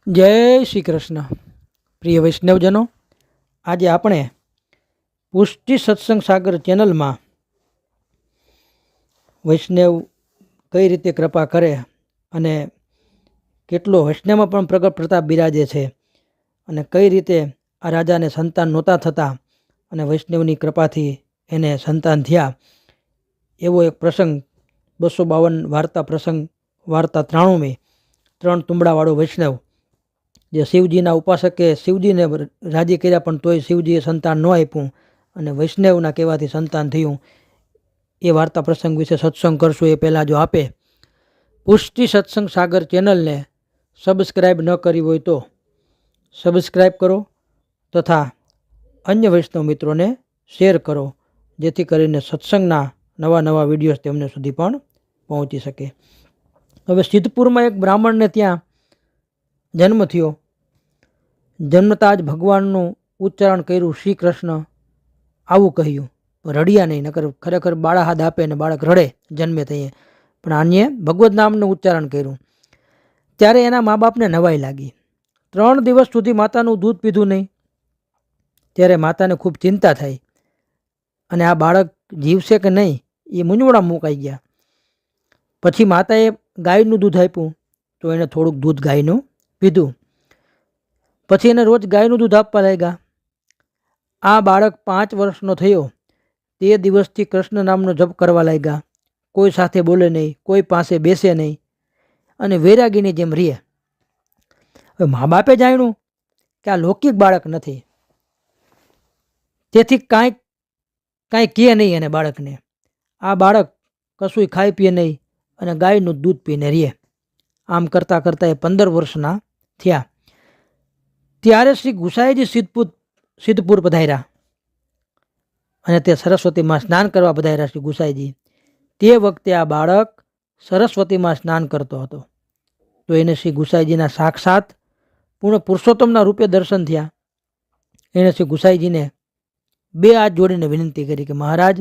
જય શ્રી કૃષ્ણ. પ્રિય વૈષ્ણવજનો, આજે આપણે પુષ્ટિ સત્સંગ સાગર ચેનલમાં વૈષ્ણવ કઈ રીતે કૃપા કરે અને કેટલો વૈષ્ણવમાં પણ પ્રગટ પ્રતાપ બિરાજે છે અને કઈ રીતે આ રાજાને સંતાન નહોતા થતા અને વૈષ્ણવની કૃપાથી એને સંતાન થયા, એવો એક પ્રસંગ 252 વાર્તા પ્રસંગ વાર્તા 93 ત્રણ તુંબડાવાળો વૈષ્ણવ જે શિવજીના ઉપાસકે શિવજીને રાજી કર્યા પણ તોય શિવજીએ સંતાન ન આપ્યું અને વૈષ્ણવના કહેવાથી સંતાન થયું, એ વાર્તા પ્રસંગ વિશે સત્સંગ કરશું. એ પહેલાં જો આપે પુષ્ટિ સત્સંગ સાગર ચેનલને સબસ્ક્રાઈબ ન કરી હોય તો સબસ્ક્રાઈબ કરો તથા અન્ય વૈષ્ણવ મિત્રોને શેર કરો, જેથી કરીને સત્સંગના નવા નવા વિડીયોઝ તેમને સુધી પણ પહોંચી શકે. હવે સિદ્ધપુરમાં એક બ્રાહ્મણને ત્યાં જન્મ થયો. જન્મતા જ ભગવાનનું ઉચ્ચારણ કર્યું, શ્રી કૃષ્ણ આવું કહ્યું. રડ્યા નહીં, નકર ખરેખર બાળા હાથ આપે ને બાળક રડે જન્મે થઈએ, પણ આને ભગવદ નામનું ઉચ્ચારણ કર્યું. ત્યારે એના મા બાપને નવાઈ લાગી. 3 દિવસ સુધી માતાનું દૂધ પીધું નહીં. ત્યારે માતાને ખૂબ ચિંતા થઈ અને આ બાળક જીવશે કે નહીં એ મૂંઝવણમાં મુકાઈ ગયા. પછી માતાએ ગાયનું દૂધ આપ્યું તો એણે થોડુંક દૂધ ગાયનું પીધું. પછી એને રોજ ગાયનું દૂધ આપવા લાગ્યા. આ બાળક 5 વર્ષનો થયો તે દિવસથી કૃષ્ણ નામનો જપ કરવા લાગ્યા. કોઈ સાથે બોલે નહીં, કોઈ પાસે બેસે નહીં અને વૈરાગીની જેમ રહે. હવે મા બાપે જાણ્યું કે આ લૌકિક બાળક નથી, તેથી કાંઈ કહે નહીં એને બાળકને. આ બાળક કશું ખાઈ પીએ નહીં અને ગાયનું દૂધ પીને રહે. આમ કરતાં કરતાં એ 15 વર્ષના થયા. ત્યારે શ્રી ગુસાઈજી સિદ્ધપુર પધાર્યા અને તે સરસ્વતીમાં સ્નાન કરવા પધાર્યા. શ્રી ગુસાઈજી તે વખતે આ બાળક સરસ્વતીમાં સ્નાન કરતો હતો, તો એને શ્રી ગુસાઈજીના સાક્ષાત પૂર્ણ પુરુષોત્તમના રૂપે દર્શન થયા. એણે શ્રી ગુસાઈજીને 2 હાથ જોડીને વિનંતી કરી કે મહારાજ,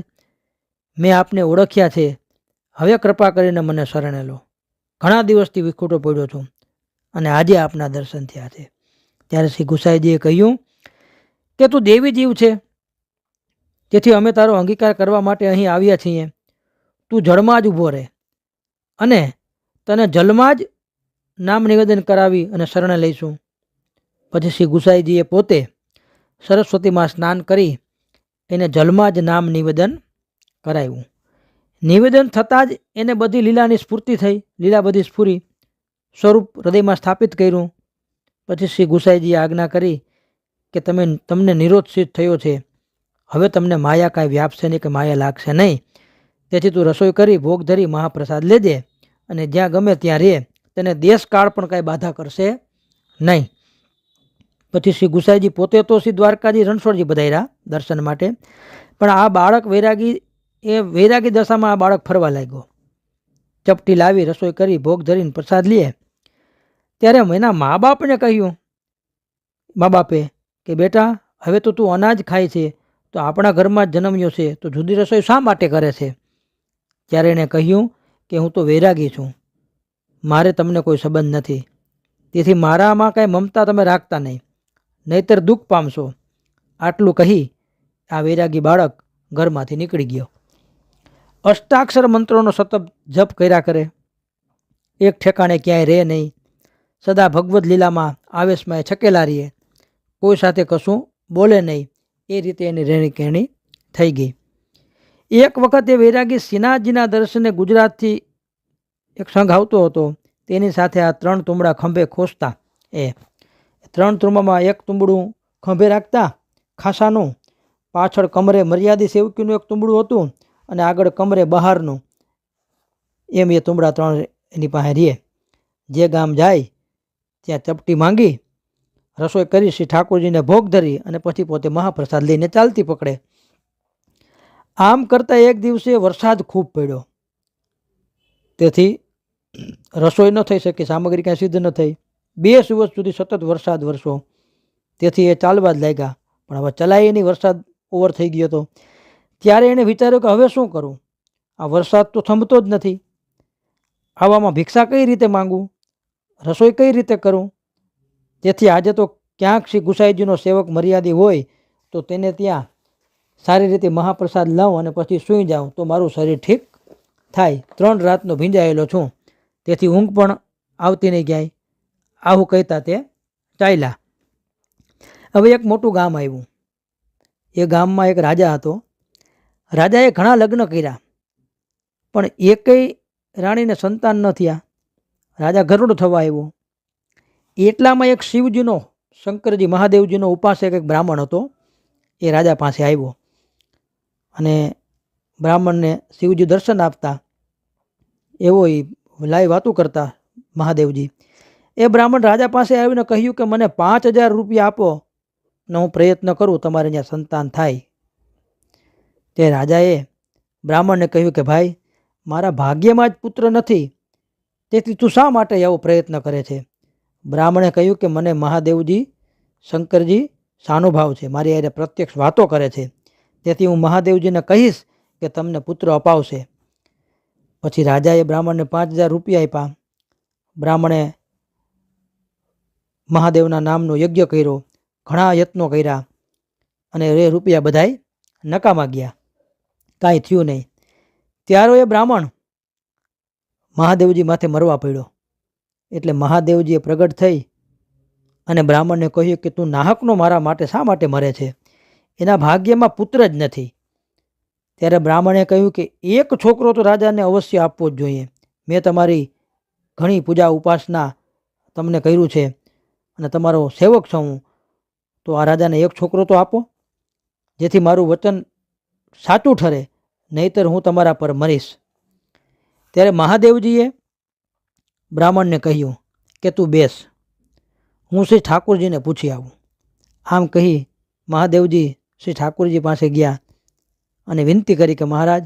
મેં આપને ઓળખ્યા છે, હવે કૃપા કરીને મને શરણે લો. ઘણા દિવસથી વિખૂટો પડ્યો છું અને આજે આપના દર્શન થયા છે. ત્યારે શ્રી ગુસાઈજીએ કહ્યું કે તું દેવી જીવ છે, તેથી અમે તારો અંગીકાર કરવા માટે અહીં આવ્યા છીએ. તું જળમાં જ ઊભો રહે અને તને જલમાં જ નામ નિવેદન કરાવી અને શરણે લઈશું. પછી શ્રી ગુસાઈજીએ પોતે સરસ્વતીમાં સ્નાન કરી એને જલમાં જ નામ નિવેદન કરાવ્યું. નિવેદન થતાં જ એને બધી લીલાની સ્ફૂર્તિ થઈ. લીલા બધી સ્ફુરી, સ્વરૂપ હૃદયમાં સ્થાપિત કર્યું. પછી શ્રી ગુસાઈજીએ આજ્ઞા કરી કે તમને નિરોધ સિદ્ધ થયો છે, હવે તમને માયા કાંઈ વ્યાપશે નહીં કે માયા લાગશે નહીં. તેથી તું રસોઈ કરી ભોગ ધરી મહાપ્રસાદ લેજે અને જ્યાં ગમે ત્યાં રહે, તેને દેશ કાળ પણ કાંઈ બાધા કરશે નહીં. પછી શ્રી ગુસાઈજી પોતે તો શ્રી દ્વારકાજી રણછોડજી પધાર્યા દર્શન માટે, પણ આ બાળક વૈરાગી દશામાં આ બાળક ફરવા લાગ્યો. ચપટી લાવી રસોઈ કરી ભોગ ધરીને પ્રસાદ લે. ત્યારે એના મા બાપે કે બેટા, હવે તો તું અનાજ ખાય છે, તો આપણા ઘરમાં જ જન્મ્યો છે, તો જુદી રસોઈ શા માટે કરે છે? ત્યારે એણે કહ્યું કે હું તો વૈરાગી છું, મારે તમને કોઈ સંબંધ નથી, તેથી મારામાં કાંઈ મમતા તમે રાખતા નહીં, નહીતર દુઃખ પામશો. આટલું કહી આ વૈરાગી બાળક ઘરમાંથી નીકળી ગયો. અષ્ટાક્ષર મંત્રોનો સતત જપ કર્યા કરે, એક ઠેકાણે ક્યાંય રહે નહીં, સદા ભગવદ્ લીલામાં આવેશમાં છકેલા રહીએ, કોઈ સાથે કશું બોલે નહીં. એ રીતે એની રહેણી કહેણી થઈ ગઈ. એક વખત એ વૈરાગી શ્રીનાથજીના દર્શને ગુજરાતથી એક સંઘ આવતો હતો. તેની સાથે આ 3 તુંબડા ખંભે ખોસતા. એ 3 તુંબામાં એક તુંબડું ખંભે રાખતા ખાસાનું, પાછળ કમરે મર્યાદિત સેવકીનું એક તુંબડું હતું અને આગળ કમરે બહારનું. એમ એ તુંબડા 3 એની પાસે રહે. જે ગામ જાય ત્યાં ચપટી માંગી રસોઈ કરી શ્રી ઠાકોરજીને ભોગ ધરી અને પછી પોતે મહાપ્રસાદ લઈને ચાલતી પકડે. આમ કરતાં એક દિવસે વરસાદ ખૂબ પડ્યો, તેથી રસોઈ ન થઈ શકી, સામગ્રી કાંઈ સિદ્ધ ન થઈ. 2 દિવસ સુધી સતત વરસાદ વરસો, તેથી એ ચાલવા જ લાગ્યા. પણ હવે ચલાય નહીં, વરસાદ ઓવર થઈ ગયો હતો. ત્યારે એણે વિચાર્યું કે હવે શું કરું, આ વરસાદ તો થંભતો જ નથી, આવામાં ભિક્ષા કઈ રીતે માંગવું, રસોઈ કઈ રીતે કરું? તેથી આજે તો ક્યાંક શ્રી ગુસાઈજીનો સેવક મર્યાદી હોય તો તેને ત્યાં સારી રીતે મહાપ્રસાદ લઉં અને પછી સૂઈ જાઉં તો મારું શરીર ઠીક થાય. 3 રાતનો ભીંજાયેલો છું, તેથી ઊંઘ પણ આવતી નહીં ક્યાંય. આવું કહેતા તે ચાલ્યા. હવે એક મોટું ગામ આવ્યું. એ ગામમાં એક રાજા હતો. રાજાએ ઘણા લગ્ન કર્યા, પણ એકેય રાણીને સંતાન ન થયા. રાજા ગરુડ થવા આવ્યો. એટલામાં એક શિવજીનો, શંકરજી મહાદેવજીનો ઉપાસક એક બ્રાહ્મણ હતો. એ રાજા પાસે આવ્યો અને બ્રાહ્મણને શિવજી દર્શન આપતા એવો એ લાઈ વાતું કરતા મહાદેવજી. એ બ્રાહ્મણ રાજા પાસે આવીને કહ્યું કે મને 5,000 રૂપિયા આપો ને હું પ્રયત્ન કરું તમારે ત્યાં સંતાન થાય. તે રાજાએ બ્રાહ્મણને કહ્યું કે ભાઈ, મારા ભાગ્યમાં જ પુત્ર નથી, તેથી તું શા માટે આવો પ્રયત્ન કરે છે? બ્રાહ્મણે કહ્યું કે મને મહાદેવજી, શંકરજી સાનુભાવ છે, મારી હારે પ્રત્યક્ષ વાતો કરે છે, તેથી હું મહાદેવજીને કહીશ કે તમને પુત્ર અપાવશે. પછી રાજાએ બ્રાહ્મણને 5,000 રૂપિયા આપ્યા. બ્રાહ્મણે મહાદેવના નામનો યજ્ઞ કર્યો, ઘણા યત્નો કર્યા અને એ રૂપિયા બધાય નકામા ગયા, કાંઈ થયું નહીં. ત્યારે એ બ્રાહ્મણ મહાદેવજી માથે મરવા પડ્યો. એટલે મહાદેવજીએ પ્રગટ થઈ અને બ્રાહ્મણને કહ્યું કે તું નાહકનો મારા માટે શા માટે મરે છે? એના ભાગ્યમાં પુત્ર જ નથી. ત્યારે બ્રાહ્મણે કહ્યું કે એક છોકરો તો રાજાને અવશ્ય આપવો જ જોઈએ. મેં તમારી ઘણી પૂજા ઉપાસના તમને કર્યું છે અને તમારો સેવક છું હું, તો આ રાજાને એક છોકરો તો આપો, જેથી મારું વચન સાચું ઠરે, નહીંતર હું તમારા પર મરીશ. ત્યારે મહાદેવજીએ બ્રાહ્મણને કહ્યું કે તું બેસ, હું શ્રી ઠાકોરજીને પૂછી આવું. આમ કહી મહાદેવજી શ્રી ઠાકોરજી પાસે ગયા અને વિનંતી કરી કે મહારાજ,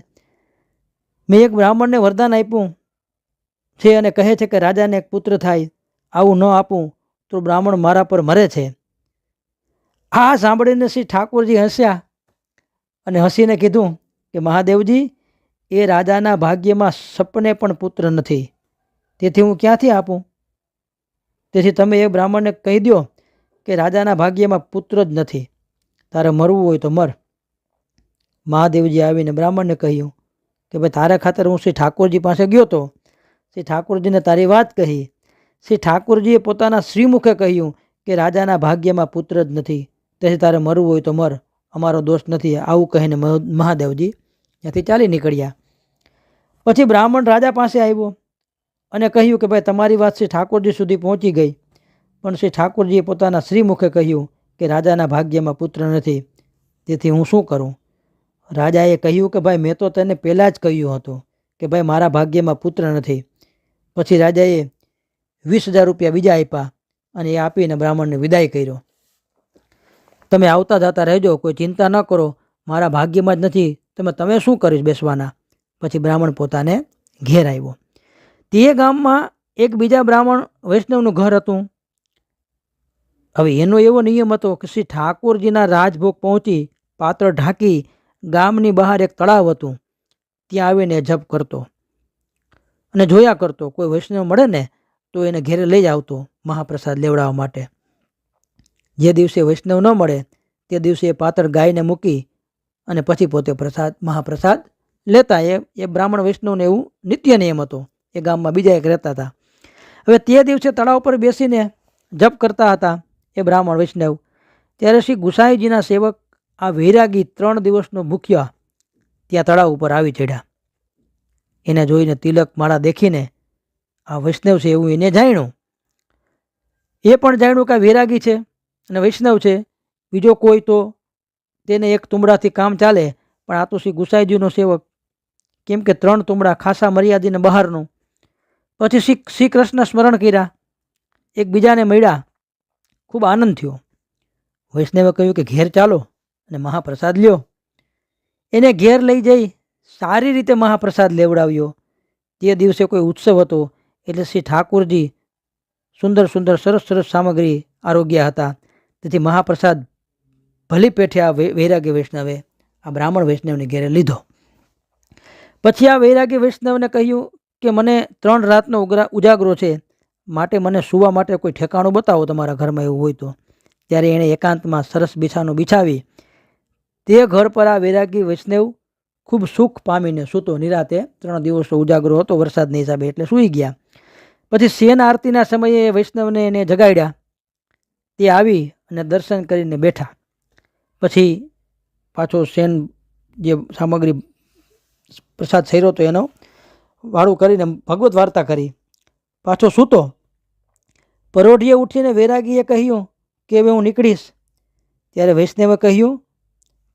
મેં એક બ્રાહ્મણને વરદાન આપ્યું છે અને કહે છે કે રાજાને એક પુત્ર થાય, આવું ન આપું તો બ્રાહ્મણ મારા પર મરે છે. આ સાંભળીને શ્રી ઠાકોરજી હસ્યા અને હસીને કીધું કે મહાદેવજી, એ રાજાના ભાગ્યમાં સપને પણ પુત્ર નથી, તેથી હું ક્યાંથી આપું? તેથી તમે એ બ્રાહ્મણને કહી દો કે રાજાના ભાગ્યમાં પુત્ર જ નથી, તારે મરવું હોય તો મર. મહાદેવજી આવીને બ્રાહ્મણને કહ્યું કે ભાઈ, તારા ખાતર હું શ્રી ઠાકોરજી પાસે ગયો તો, શ્રી ઠાકોરજીને તારી વાત કહી. શ્રી ઠાકોરજીએ પોતાના શ્રીમુખે કહ્યું કે રાજાના ભાગ્યમાં પુત્ર જ નથી, તેથી તારે મરવું હોય તો મર, અમારો દોષ નથી. આવું કહીને મહાદેવજી ત્યાંથી ચાલી નીકળ્યા. પછી બ્રાહ્મણ રાજા પાસે આવ્યો અને કહ્યું કે ભાઈ, તમારી વાત શ્રી ઠાકોરજી સુધી પહોંચી ગઈ, પણ શ્રી ઠાકોરજીએ પોતાના શ્રીમુખે કહ્યું કે રાજાના ભાગ્યમાં પુત્ર નથી, તેથી હું શું કરું? રાજાએ કહ્યું કે ભાઈ, મેં તો તને પહેલાં જ કહ્યું હતું કે ભાઈ મારા ભાગ્યમાં પુત્ર નથી. પછી રાજાએ 20,000 રૂપિયા બીજા આપ્યા અને એ આપીને બ્રાહ્મણને વિદાય કર્યો. તમે આવતા જતા રહેજો, કોઈ ચિંતા ન કરો, મારા ભાગ્યમાં જ નથી, તમે શું કરીશ બેસવાના? પછી બ્રાહ્મણ પોતાને ઘેર આવ્યો. તે ગામમાં એક બીજા બ્રાહ્મણ વૈષ્ણવનું ઘર હતું. હવે એનો એવો નિયમ હતો કે શ્રી ઠાકોરજીના રાજભોગ પહોંચી પાત્ર ઢાંકી ગામની બહાર એક તળાવ હતું, ત્યાં આવીને જપ કરતો અને જોયા કરતો. કોઈ વૈષ્ણવ મળે ને તો એને ઘેરે લઈ આવતો મહાપ્રસાદ લેવડાવવા માટે. જે દિવસે વૈષ્ણવ ન મળે તે દિવસે એ પાત્ર ગાયને મૂકી અને પછી પોતે મહાપ્રસાદ લેતા. એ બ્રાહ્મણ વૈષ્ણવને એવું નિત્ય નિયમ હતો. એ ગામમાં બીજા એક રહેતા હતા. હવે તે દિવસે તળાવ પર બેસીને જપ કરતા હતા એ બ્રાહ્મણ વૈષ્ણવ. ત્યારે શ્રી ગુસાઈજીના સેવક આ વૈરાગી 3 દિવસનો ભૂખ્યા ત્યાં તળાવ ઉપર આવી ચડ્યા. એને જોઈને તિલક માળા દેખીને આ વૈષ્ણવ છે એવું એને જાણ્યું. એ પણ જાણ્યું કે આ વૈરાગી છે અને વૈષ્ણવ છે, બીજો કોઈ તો તેને એક તુંબડાથી કામ ચાલે, પણ આ તો શ્રી ગુસાઈજીનો સેવક, કેમ કે 3 તુંબડા ખાસા મર્યાદીને બહારનું. પછી શ્રી કૃષ્ણ સ્મરણ કર્યા, એકબીજાને મળ્યા, ખૂબ આનંદ થયો. વૈષ્ણવે કહ્યું કે ઘેર ચાલો અને મહાપ્રસાદ લ્યો. એને ઘેર લઈ જઈ સારી રીતે મહાપ્રસાદ લેવડાવ્યો. તે દિવસે કોઈ ઉત્સવ હતો એટલે શ્રી ઠાકોરજી સુંદર સુંદર સરસ સરસ સામગ્રી આરોગ્ય હતા, તેથી મહાપ્રસાદ ભલી પેઠે આ વૈરાગ્ય વૈષ્ણવે આ બ્રાહ્મણ વૈષ્ણવને ઘેરે લીધો. પછી આ વૈરાગ્ય વૈષ્ણવને કહ્યું કે મને 3 રાતનો ઉજાગરો છે, માટે મને સૂવા માટે કોઈ ઠેકાણું બતાવો તમારા ઘરમાં એવું હોય તો. ત્યારે એણે એકાંતમાં સરસ બિછાનું બિછાવી તે ઘર પર આ વૈરાગી વૈષ્ણવ ખૂબ સુખ પામીને સૂતો. નિરાતે 3 દિવસનો ઉજાગરો હતો વરસાદના હિસાબે એટલે સૂઈ ગયા. પછી શેન આરતીના સમયે વૈષ્ણવને એને જગાડ્યા. તે આવી અને દર્શન કરીને બેઠા. પછી પાછો શેન જે સામગ્રી પ્રસાદ સર્યો હતો એનો વાળું કરીને ભગવત વાર્તા કરી પાછો સૂતો. પરોઢિયે ઉઠીને વૈરાગીએ કહ્યું કે હવે હું નીકળીશ. ત્યારે વૈષ્ણવે કહ્યું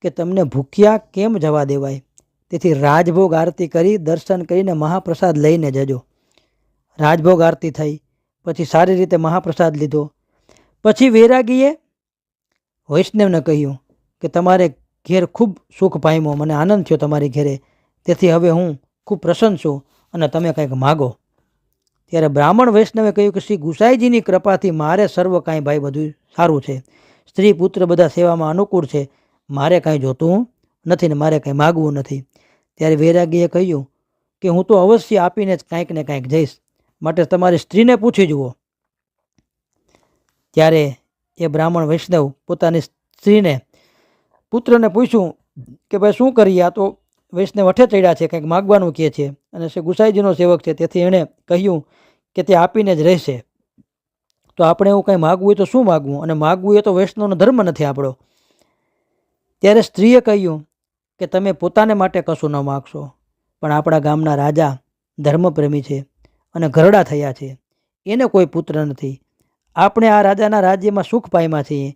કે તમને ભૂખ્યા કેમ જવા દેવાય, તેથી રાજભોગ આરતી કરી દર્શન કરીને મહાપ્રસાદ લઈને જજો. રાજભોગ આરતી થઈ, પછી સારી રીતે મહાપ્રસાદ લીધો. પછી વૈરાગીએ વૈષ્ણવને કહ્યું કે તમારે ઘેર ખૂબ સુખ પામ્યો, મને આનંદ થયો તમારી ઘેરે, તેથી હવે હું ખૂબ પ્રસન્ન છું અને તમે કંઈક માગો. ત્યારે બ્રાહ્મણ વૈષ્ણવે કહ્યું કે શ્રી ગુસાઈજીની કૃપાથી મારે સર્વ કાંઈ ભાઈ બધું સારું છે, સ્ત્રી પુત્ર બધા સેવામાં અનુકૂળ છે, મારે કાંઈ જોતું નથી ને મારે કાંઈ માગવું નથી. ત્યારે વૈરાગીએ કહ્યું કે હું તો અવશ્ય આપીને જ કાંઈક ને કાંઈક જઈશ, માટે તમારી સ્ત્રીને પૂછી જુઓ. ત્યારે એ બ્રાહ્મણ વૈષ્ણવ પોતાની સ્ત્રીને પુત્રને પૂછ્યું કે ભાઈ શું કરીએ, આ તો વૈષ્ણવ અઠે ચડ્યા છે, કંઈક માગવાનું કહે છે અને શ્રી ગુસાઈજીનો સેવક છે, તેથી એણે કહ્યું કે તે આપીને જ રહેશે. તો આપણે એવું કંઈ માગવું હોય તો શું માગવું, અને માગવું એ તો વૈષ્ણવનો ધર્મ નથી આપણો. ત્યારે સ્ત્રીએ કહ્યું કે તમે પોતાને માટે કશું ન માગશો, પણ આપણા ગામના રાજા ધર્મપ્રેમી છે અને ઘરડા થયા છે, એને કોઈ પુત્ર નથી. આપણે આ રાજાના રાજ્યમાં સુખ પામ્યા છીએ,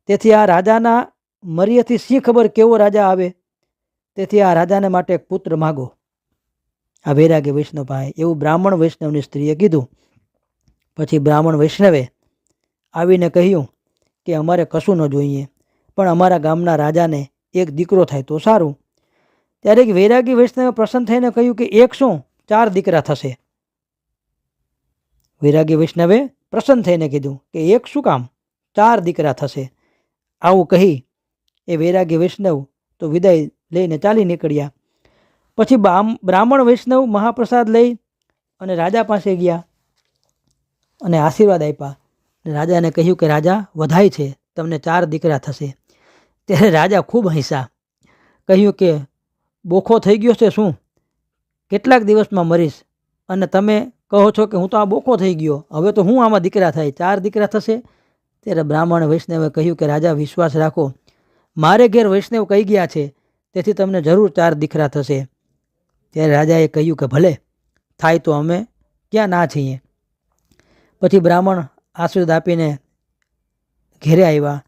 તેથી આ રાજાના મર્યાથી શી ખબર કેવો રાજા આવે, તેથી આ રાજાને માટે એક પુત્ર માગો. આ વૈરાગી વૈષ્ણવ પાસે એવું બ્રાહ્મણ વૈષ્ણવની સ્ત્રીએ કીધું. પછી બ્રાહ્મણ વૈષ્ણવે આવીને કહ્યું કે અમારે કશું ન જોઈએ, પણ અમારા ગામના રાજાને એક દીકરો થાય તો સારું. ત્યારે એક વૈરાગી વૈષ્ણવે પ્રસન્ન થઈને કહ્યું કે એક શું 4 દીકરા થશે. વૈરાગી વૈષ્ણવે પ્રસન્ન થઈને કીધું કે એક શું કામ, 4 દીકરા થશે. આવું કહી એ વૈરાગી વૈષ્ણવ તો વિદાય લઈને ચાલી નીકળ્યા. પછી બ્રાહ્મણ વૈષ્ણવ મહાપ્રસાદ લઈ અને રાજા પાસે ગયા અને આશીર્વાદ આપ્યા. રાજાને કહ્યું કે રાજા વધાય છે, તમને 4 દીકરા થશે. ત્યારે રાજા ખૂબ હસ્યા, કહ્યું કે બોખો થઈ ગયો છે શું, કેટલાક દિવસમાં મરીશ અને તમે કહો છો કે હું તો આ બોખો થઈ ગયો, હવે તો હું આમાં દીકરા થાય, 4 દીકરા થશે. ત્યારે બ્રાહ્મણ વૈષ્ણવે કહ્યું કે રાજા વિશ્વાસ રાખો, મારે ઘેર વૈષ્ણવ કહી ગયા છે, તેથી તમને જરૂર 4 દીકરા થશે. ત્યારે રાજાએ કહ્યું કે ભલે થાય તો અમે ક્યાં ના છીએ. પછી બ્રાહ્મણ આશીર્વાદ આપીને ઘેરે આવ્યા.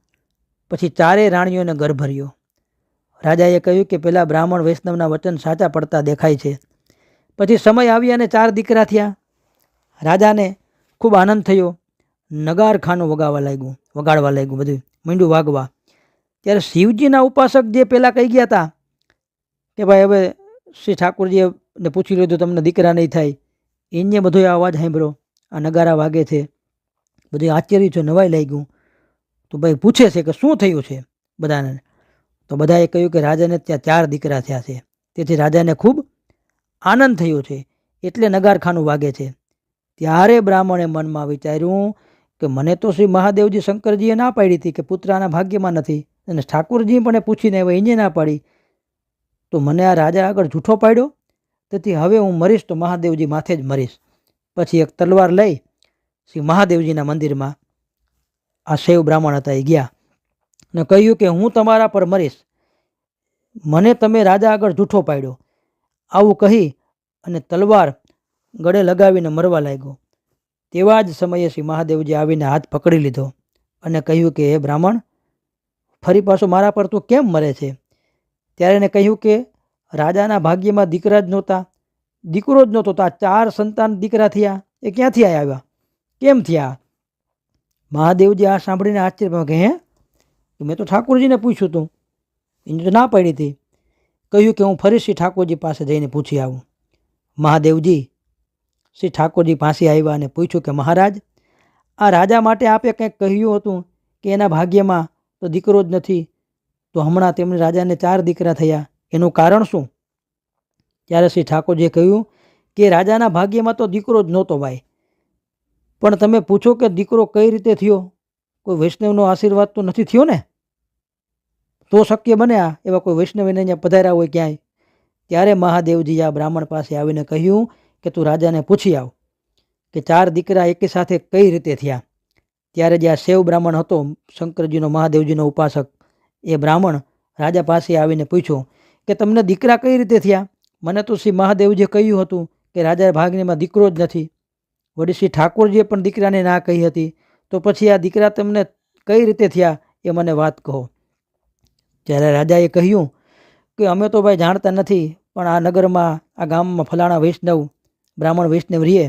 પછી 4 રાણીઓને ગર્ભ ભર્યો. રાજાએ કહ્યું કે પેલા બ્રાહ્મણ વૈષ્ણવના વચન સાચા પડતા દેખાય છે. પછી સમય આવી અને 4 દીકરા થયા. રાજાને ખૂબ આનંદ થયો, નગારખાનું વગાડવા લાગ્યું, બધું મીંડું વાગવા. ત્યારે શિવજીના ઉપાસક જે પહેલાં કહી ગયા હતા કે ભાઈ હવે શ્રી ઠાકોરજીને પૂછી લીધું તમને દીકરા નહીં થાય, એને બધો અવાજ સાંભળ્યો, આ નગારા વાગે છે, બધું આશ્ચર્ય છે, નવાઈ લાગ્યું. તો ભાઈ પૂછે છે કે શું થયું છે બધાને. તો બધાએ કહ્યું કે રાજાને ત્યાં 4 દીકરા થયા છે, તેથી રાજાને ખૂબ આનંદ થયો છે, એટલે નગારખાનું વાગે છે. ત્યારે બ્રાહ્મણે મનમાં વિચાર્યું કે મને તો શ્રી મહાદેવજી શંકરજીએ ના પાડી હતી કે પુત્રના ભાગ્યમાં નથી, અને ઠાકોરજી પણ પૂછીને હવે એને ના પાડી, તો મને આ રાજા આગળ જૂઠો પાડ્યો, તેથી હવે હું મરીશ તો મહાદેવજી માથે જ મરીશ. પછી એક તલવાર લઈ શ્રી મહાદેવજીના મંદિરમાં આ શૈવ બ્રાહ્મણ હતા એ ગયા અને કહ્યું કે હું તમારા પર મરીશ, મને તમે રાજા આગળ જૂઠો પાડ્યો. આવું કહી અને તલવાર ગળે લગાવીને મરવા લાગ્યો. તેવા જ સમયે શ્રી મહાદેવજી આવીને હાથ પકડી લીધો અને કહ્યું કે હે બ્રાહ્મણ, ફરી પાછો મારા પર તું કેમ મરે છે? ત્યારે એને કહ્યું કે રાજાના ભાગ્યમાં દીકરા જ નહોતા, દીકરો જ નહોતો, તો આ 4 સંતાન દીકરા થયા એ ક્યાંથી આવ્યા, કેમ થયા? મહાદેવજી આ સાંભળીને આશ્ચર્યમાં કે હે, મેં તો ઠાકોરજીને પૂછ્યું હતું, એને તો ના પાડી હતી. કહ્યું કે હું ફરી શ્રી ઠાકોરજી પાસે જઈને પૂછી આવું. મહાદેવજી શ્રી ઠાકોરજી પાસે આવ્યા અને પૂછ્યું કે મહારાજ, આ રાજા માટે આપે કંઈક કહ્યું હતું કે એના ભાગ્યમાં તો દીકરો જ નથી, તો હમણાં તેમને રાજાને 4 દીકરા થયા, એનું કારણ શું? ત્યારે શ્રી ઠાકોરજીએ કહ્યું કે રાજાના ભાગ્યમાં તો દીકરો જ નહોતો ભાઈ, પણ તમે પૂછો કે દીકરો કઈ રીતે થયો? કોઈ વૈષ્ણવનો આશીર્વાદ તો નથી થયો ને? તો શક્ય બને આ એવા કોઈ વૈષ્ણવીને અહીંયા પધાર્યા હોય ક્યાંય. ત્યારે મહાદેવજી આ બ્રાહ્મણ પાસે આવીને કહ્યું કે તું રાજાને પૂછી આવ કે 4 દીકરા એકી સાથે કઈ રીતે થયા. ત્યારે જે આ શૈવ બ્રાહ્મણ હતો, શંકરજીનો મહાદેવજીનો ઉપાસક, એ બ્રાહ્મણ રાજા પાસે આવીને પૂછ્યું કે તમને દીકરા કઈ રીતે થયા? મને તો શ્રી મહાદેવજીએ કહ્યું હતું કે રાજા ભાગ્યમાં દીકરો જ નથી. વળી શ્રી ઠાકોરજીએ પણ દીકરાને ના કહી હતી. તો પછી આ દીકરા તમને કઈ રીતે થયા એ મને વાત કહો. ત્યારે રાજાએ કહ્યું કે અમે તો ભાઈ જાણતા નથી, પણ આ નગરમાં, આ ગામમાં ફલાણા વૈષ્ણવ, બ્રાહ્મણ વૈષ્ણવ રહીએ,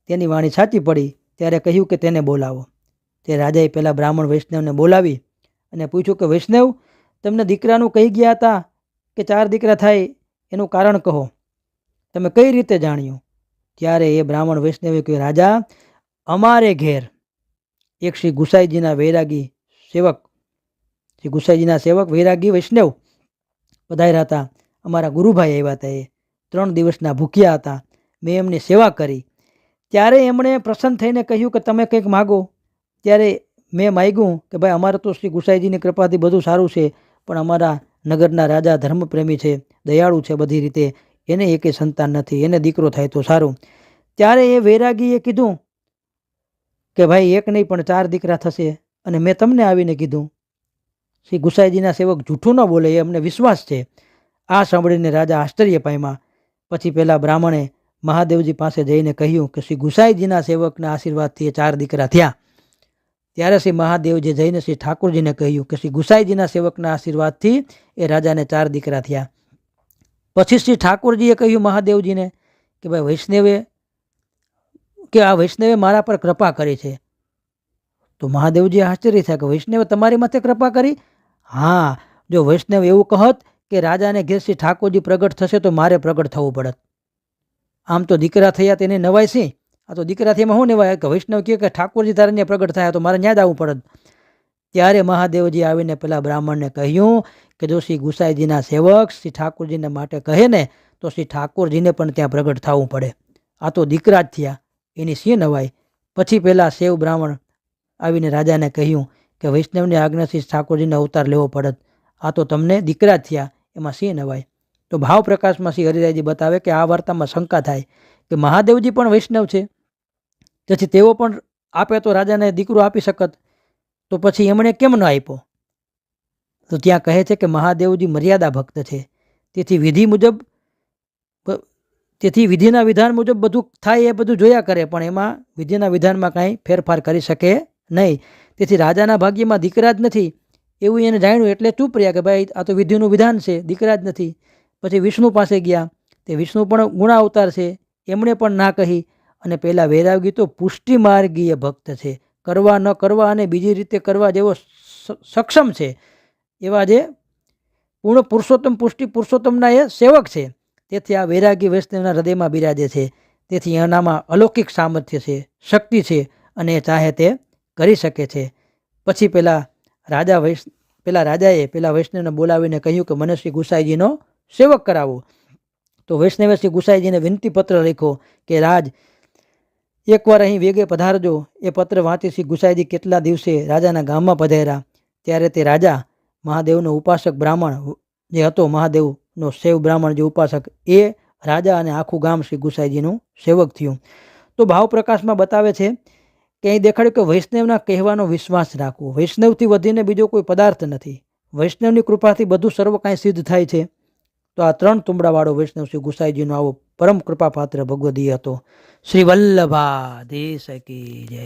તેની વાણી સાચી પડી. ત્યારે કહ્યું કે તેને બોલાવો. તે રાજાએ પેલા બ્રાહ્મણ વૈષ્ણવને બોલાવી અને પૂછ્યું કે વૈષ્ણવ, તમને દીકરાનું કહી ગયા હતા કે 4 દીકરા થાય, એનું કારણ કહો, તમે કઈ રીતે જાણ્યું? ત્યારે એ બ્રાહ્મણ વૈષ્ણવે કહ્યું, રાજા, અમારે ઘેર એક શ્રી ગુસાઈજીના વૈરાગી સેવક, શ્રી ગુસાઈજીના સેવક વૈરાગી વૈષ્ણવ પધાર્યા હતા. અમારા ગુરુભાઈ આવ્યા હતા. એ 3 દિવસના ભૂખ્યા હતા. મેં એમની સેવા કરી. ત્યારે એમણે પ્રસન્ન થઈને કહ્યું કે તમે કંઈક માગો. ત્યારે મેં માગ્યું કે ભાઈ અમારે તો શ્રી ગુસાઈજીની કૃપાથી બધું સારું છે, પણ અમારા નગરના રાજા ધર્મપ્રેમી છે, દયાળુ છે બધી રીતે, એને એકે સંતાન નથી, એને દીકરો થાય તો સારું. ત્યારે એ વૈરાગીએ કીધું કે ભાઈ એક નહીં પણ 4 દીકરા થશે, અને મેં તમને આવીને કીધું. શ્રી ગુસાઈજીના સેવક જૂઠું ન બોલે, એ અમને વિશ્વાસ છે. આ સાંભળીને રાજા આશ્ચર્ય પામ્યા. પછી પેલા બ્રાહ્મણે મહાદેવજી પાસે જઈને કહ્યું કે શ્રી ગુસાઈજીના સેવકના આશીર્વાદથી એ 4 દીકરા થયા. ત્યારે શ્રી મહાદેવજી જઈને શ્રી ઠાકોરજીને કહ્યું કે શ્રી ગુસાઈજીના સેવકના આશીર્વાદથી એ રાજાને 4 દીકરા થયા. પછી શ્રી ઠાકોરજીએ કહ્યું મહાદેવજીને કે ભાઈ વૈષ્ણવે, કે આ વૈષ્ણવે મારા પર કૃપા કરી છે. તો મહાદેવજી આશ્ચર્ય થયા કે વૈષ્ણવે તમારી માથે કૃપા કરી? હા, જો વૈષ્ણવ એવું કહત કે રાજાને ઘેર શ્રી ઠાકોરજી પ્રગટ થશે તો મારે પ્રગટ થવું પડત. આમ તો દીકરા થયા તેને નવાય છે, આ તો દીકરા થયામાં શું નવાય કે વૈષ્ણવ કહે કે ઠાકોરજી તારે પ્રગટ થયા તો મારે ન્યા જ આવવું પડત. ત્યારે મહાદેવજી આવીને પેલા બ્રાહ્મણને કહ્યું કે જો શ્રી ગુસાઈજીના સેવક શ્રી ઠાકોરજીને માટે કહે ને તો શ્રી ઠાકોરજીને પણ ત્યાં પ્રગટ થવું પડે. આ તો દીકરા જ થયા, એની શી નવાય. પછી પેલા શૈવ બ્રાહ્મણ આવીને રાજાને કહ્યું કે વૈષ્ણવની આજ્ઞાથી ઠાકોરજીને અવતાર લેવો પડત. આ તો તમને દીકરા જ થયા, એમાં શી નવાય. તો ભાવ પ્રકાશમાં શ્રી હરિરાયજી બતાવે કે આ વાર્તામાં શંકા થાય કે મહાદેવજી પણ વૈષ્ણવ છે, તેથી તેઓ પણ આપે તો રાજાને દીકરો આપી શકત, તો પછી એમણે કેમ ન આપ્યો? તો ત્યાં કહે છે કે મહાદેવજી મર્યાદા ભક્ત છે, તેથી વિધિના વિધાન મુજબ બધું થાય એ બધું જોયા કરે, પણ એમાં વિધિના વિધાનમાં કાંઈ ફેરફાર કરી શકે નહીં. તેથી રાજાના ભાગ્યમાં દીકરા જ નથી એવું એને જાણ્યું, એટલે ચૂપ રહ્યા કે ભાઈ આ તો વિધિનું વિધાન છે, દીકરા જ નથી. પછી વિષ્ણુ પાસે ગયા. તે વિષ્ણુ પણ ગુણાવતાર છે, એમણે પણ ના કહી. અને પહેલાં વૈરાગી તો પુષ્ટિ માર્ગીય ભક્ત છે, કરવા ન કરવા અને બીજી રીતે કરવા જેવો સક્ષમ છે એવા જે પૂર્ણ પુરુષોત્તમ, પુષ્ટિ પુરુષોત્તમના એ સેવક છે. તેથી આ વૈરાગી વૈષ્ણવના હૃદયમાં બિરાજે છે. તેથી એનામાં અલૌકિક સામર્થ્ય છે, શક્તિ છે, અને એ ચાહે તે કરી શકે છે. પછી પેલા રાજાએ પેલા વૈષ્ણવને બોલાવીને કહ્યું કે મને શ્રી ગુસાઈજીનો સેવક કરાવો. તો વૈષ્ણવે શ્રી ગુસાઈજીને વિનંતી પત્ર લખ્યો કે રાજ, એકવાર અહીં વેગે પધારજો. એ પત્ર વાંચી શ્રી ગુસાઈજી કેટલા દિવસે રાજાના ગામમાં પધાર્યા. ત્યારે તે રાજા મહાદેવનો ઉપાસક બ્રાહ્મણ જે હતો, મહાદેવનો શૈવ બ્રાહ્મણ જે ઉપાસક, એ રાજા અને આખું ગામ શ્રી ગુસાઈજીનું સેવક થયું. તો ભાવ પ્રકાશમાં બતાવે છે કે અહીં દેખાડ્યું કે વૈષ્ણવના કહેવાનો વિશ્વાસ રાખવો. વૈષ્ણવથી વધીને બીજો કોઈ પદાર્થ નથી. વૈષ્ણવની કૃપાથી બધું સર્વ કાંઈ સિદ્ધ થાય છે. તો આ 3 તુંબડાવાળો વૈષ્ણવ શ્રી ગુસાઈજીનો આવો પરમ કૃપાપાત્ર ભગવદીય હતો. શ્રી વલ્લભાધીશ કી જય.